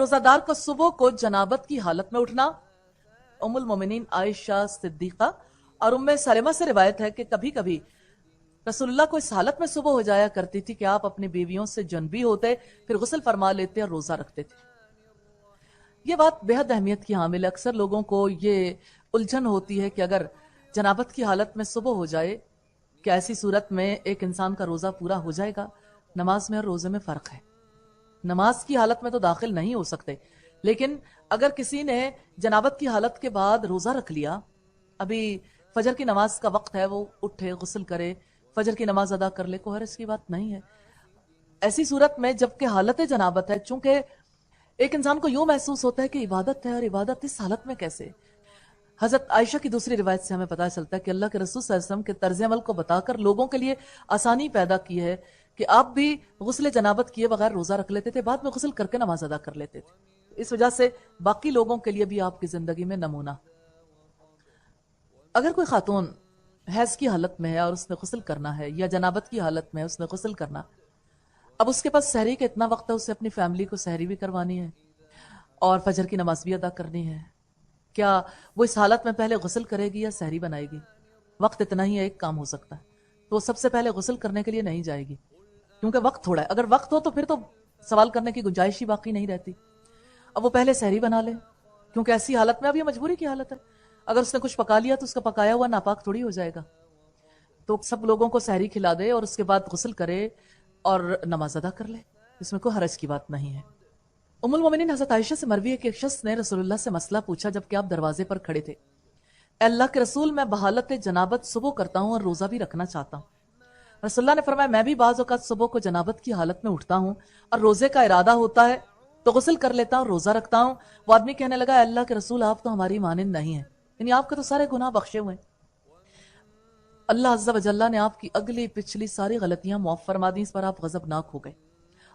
रोजादार को सुबह को जनाबत की हालत में उठना। उम्मुल मोमिनीन आयशा सिद्दीका और उम्मे सलेमा से रिवायत है कि कभी कभी रसूलुल्लाह को इस हालत में सुबह हो जाया करती थी कि आप अपनी बीवियों से जनबी होते, फिर गुस्ल फरमा लेते और रोजा रखते थे। ये बात बेहद अहमियत की हामिल है। अक्सर लोगों को ये उलझन होती है कि अगर जनाबत की हालत में सुबह हो जाए, क्या ऐसी सूरत में एक इंसान का रोजा पूरा हो जाएगा? नमाज में और रोजे में फर्क है। नमाज की हालत में तो दाखिल नहीं हो सकते, लेकिन अगर किसी ने जनाबत की हालत के बाद रोजा रख लिया, अभी फजर की नमाज का वक्त है, वो उठे, गुस्ल करे, फजर की नमाज अदा कर ले, कोई हर्ज की बात नहीं है। ऐसी सूरत में जबकि हालत जनाबत है, चूंकि एक इंसान को यूं महसूस होता है कि इबादत है और इबादत इस हालत में कैसे। हजरत आयशा की दूसरी रिवायत से हमें पता चलता है कि अल्लाह के रसूल सल्लल्लाहु अलैहि वसल्लम के तर्ज अमल को बताकर लोगों के लिए आसानी पैदा की है कि आप भी गुस्ल जनाबत किए बगैर रोजा रख लेते थे, बाद में गुस्ल करके नमाज अदा कर लेते थे। इस वजह से बाकी लोगों के लिए भी आपकी जिंदगी में नमूना। अगर कोई खातून हैज की हालत में है और उसने गुस्ल करना है, या जनाबत की हालत में है उसने गुस्ल करना, अब उसके पास सहरी का इतना वक्त है, उसे अपनी फैमिली को सहरी भी करवानी है और फजर की नमाज भी अदा करनी है, क्या वो इस हालत में पहले गुस्ल करेगी या सहरी बनाएगी? वक्त इतना ही है, एक काम हो सकता है, तो सबसे पहले गुस्ल करने के लिए नहीं जाएगी क्योंकि वक्त थोड़ा है। अगर वक्त हो तो फिर तो सवाल करने की गुंजाइश ही बाकी नहीं रहती। अब वो पहले सहरी बना ले, क्योंकि ऐसी हालत में अब ये मजबूरी की हालत है। अगर उसने कुछ पका लिया तो उसका पकाया हुआ नापाक थोड़ी हो जाएगा। तो सब लोगों को सहरी खिला दे और उसके बाद गुस्ल करे और नमाज अदा कर ले, इसमें कोई हरज की बात नहीं है। उम्मुल मोमिनीन हज़रत आयशा से मरवी है कि एक शख्स ने रसूलुल्लाह से मसला पूछा जबकि आप दरवाजे पर खड़े थे। अल्लाह के रसूल, मैं बहालत जनाबत सुबह करता हूँ और रोजा भी रखना चाहता हूँ। रसूलुल्लाह ने फरमाया, मैं भी बाज़ औक़ात सुबह को जनाबत की हालत में उठता हूँ और रोजे का इरादा होता है तो गुस्ल कर लेता हूँ, रोजा रखता हूँ। वो आदमी कहने लगा, अल्लाह के रसूल, आप तो हमारी मानिंद नहीं है, यानी आपके तो सारे गुनाह बख्शे हुए। अल्लाह अज़्ज़ा व जल्ला ने आपकी अगली पिछली सारी गलतियां मुआफ़ फरमा दी। इस पर आप गज़बनाक हो गए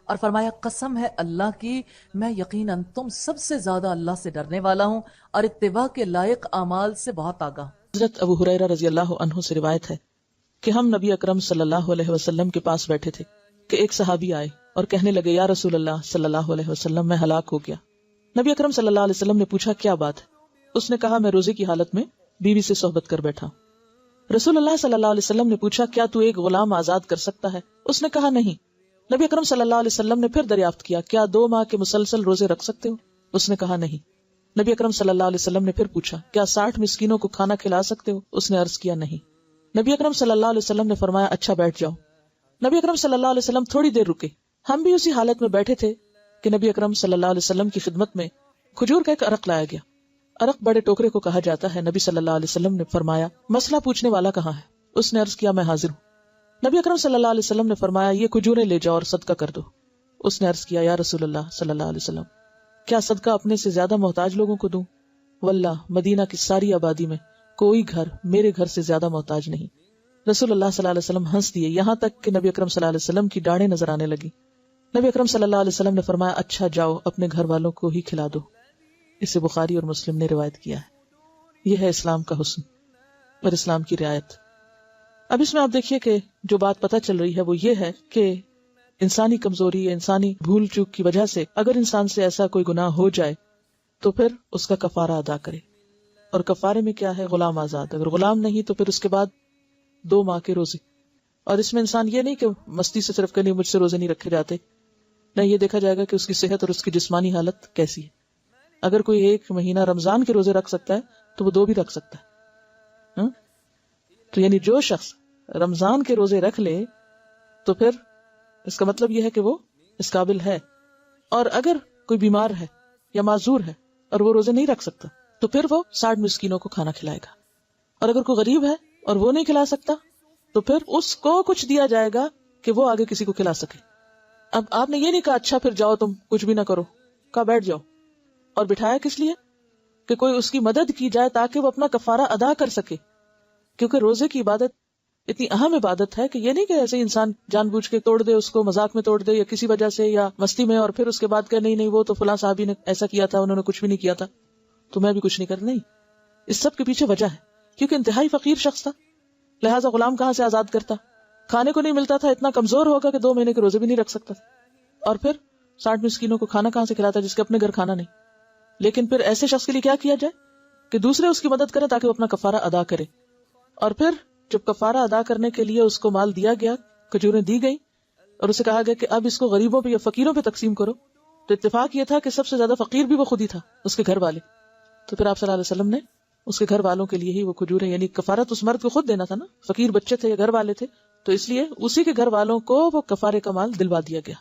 और फरमाया, कसम है अल्लाह की, मैं यकीनन तुम सबसे ज्यादा अल्लाह से डरने वाला हूँ और इत्तिबा के लायक अमाल से बहुत आगाह। हज़रत अबू हुरैरा रज़ियल्लाहु अन्हु से रिवायत है कि हम नबी अकरम सल्लल्लाहु अलैहि वसल्लम के पास बैठे थे कि एक सहाबी आए और कहने लगे, या रसूल अल्लाह सल्लल्लाहु अलैहि वसल्लम, मैं हलाक हो गया। नबी अकरम सल्लल्लाहु अलैहि वसल्लम ने पूछा, क्या बात है? उसने कहा, मैं रोजे की हालत में बीवी से सोहबत कर बैठा। रसूलुल्लाह सल्लल्लाहु अलैहि वसल्लम ने पूछा, क्या तू एक गुलाम आजाद कर सकता है? उसने कहा, नहीं। नबी अकरम सल्लल्लाहु अलैहि वसल्लम ने फिर दरियाफ्त किया, क्या 2 माह के मुसलसल रोजे रख सकते हो? उसने कहा, नहीं। नबी अकरम सल्लल्लाहु अलैहि वसल्लम ने फिर पूछा, क्या 60 मिस्कीनों को खाना खिला सकते हो? उसने अर्ज किया, नहीं। नबी अकरम सल्लल्लाहु अलैहि वसल्लम ने फरमाया, अच्छा बैठ जाओ। नबी अकरम सल्लल्लाहु अलैहि वसल्लम थोड़ी देर रुके। हम भी उसी हालत में बैठे थे कि नबी अकरम सल्लल्लाहु अलैहि वसल्लम की खिदमत में खजूर का एक अरक लाया गया। अरक बड़े टोकरे को कहा जाता है। नबी सल्लल्लाहु अलैहि वसल्लम ने फरमाया, मसला पूछने वाला कहाँ है? उसने अर्ज किया, मैं हाजिर हूँ। नबी अकरम सल्लल्लाहु अलैहि वसल्लम ने फरमाया, ये खजूरें ले जाओ और सदका कर दो। उसने अर्ज किया, या रसूलुल्लाह सल्लल्लाहु अलैहि वसल्लम, क्या सदका अपने से ज्यादा मोहताज लोगों को दूं? वल्लाह, मदीना की सारी आबादी में कोई घर मेरे घर से ज्यादा मोहताज नहीं। रसूलुल्लाह सल्लल्लाहु अलैहि वसल्लम हंस दिए, यहाँ तक कि नबी अकरम सल्लल्लाहु अलैहि वसल्लम की डाढ़ें नजर आने लगी। नबी अकरम सल्लल्लाहु अलैहि वसल्लम ने फरमाया, अच्छा जाओ, अपने घर वालों को ही खिला दो। इसे बुखारी और मुस्लिम ने रिवायत किया है। यह है इस्लाम का हुस्न और इस्लाम की रियायत। अब इसमें आप देखिए कि जो बात पता चल रही है वो ये है कि इंसानी कमजोरी या इंसानी भूल चूक की वजह से अगर इंसान से ऐसा कोई गुनाह हो जाए तो फिर उसका कफारा अदा करे। और कफारे में क्या है? गुलाम आजाद। अगर गुलाम नहीं तो फिर उसके बाद 2 माह के रोजे। और इसमें इंसान ये नहीं कि मस्ती से सिर्फ कहने मुझसे रोजे नहीं रखे जाते, नहीं, ये देखा जाएगा कि उसकी सेहत और उसकी जिस्मानी हालत कैसी है। अगर कोई 1 महीना रमजान के रोजे रख सकता है तो वो 2 भी रख सकता है। तो यानी जो शख्स रमजान के रोजे रख ले तो फिर इसका मतलब यह है कि वो इस काबिल है। और अगर कोई बीमार है या माजूर है और वो रोजे नहीं रख सकता तो फिर वो 60 मिस्कीनों को खाना खिलाएगा। और अगर कोई गरीब है और वो नहीं खिला सकता तो फिर उसको कुछ दिया जाएगा कि वो आगे किसी को खिला सके। अब आपने ये नहीं कहा, अच्छा फिर जाओ तुम कुछ भी ना करो, कहा बैठ जाओ। और बिठाया किस लिए? कि कोई उसकी मदद की जाए ताकि वो अपना कफारा अदा कर सके। क्योंकि रोजे की इबादत इतनी अहम इबादत है कि ये नहीं कि ऐसे इंसान जानबूझ के तोड़ दे, उसको मजाक में तोड़ दे या किसी वजह से या मस्ती में, और फिर उसके बाद कहे नहीं वो तो फलां साहबी ने ऐसा किया था, उन्होंने कुछ भी नहीं किया था तो मैं भी कुछ नहीं कर। नहीं, इस सब के पीछे वजह है क्योंकि इंतहाई फकीर शख्स था, लिहाजा गुलाम कहाँ से आजाद करता? खाने को नहीं मिलता था, इतना कमजोर होगा कि 2 महीने के रोजे भी नहीं रख सकता। और फिर 60 مسکینوں کو کھانا کہاں سے کھلاتا ہے جس کے اپنے گھر کھانا نہیں؟ لیکن پھر ایسے شخص کے لیے کیا کیا جائے کہ دوسرے اس کی مدد کرے تاکہ وہ اپنا کفارہ ادا کرے. اور پھر جب کفارہ ادا کرنے کے لیے اس کو مال دیا گیا، کھجوریں دی گئی اور اسے کہا گیا کہ اب اس کو غریبوں پہ یا فقیروں پہ تقسیم کرو، تو اتفاق یہ تھا کہ سب سے زیادہ فقیر بھی وہ خود ہی تھا، اس کے گھر والے. تو پھر آپ صلی اللہ علیہ وسلم نے اس کے گھر والوں کے لیے ہی وہ کھجوریں، یعنی کفارت اس مرد کو خود دینا تھا نا، فقیر بچے تھے یا گھر والے تھے، تو اس لیے اسی کے گھر والوں کو وہ کفارے کا مال دلوا دیا گیا.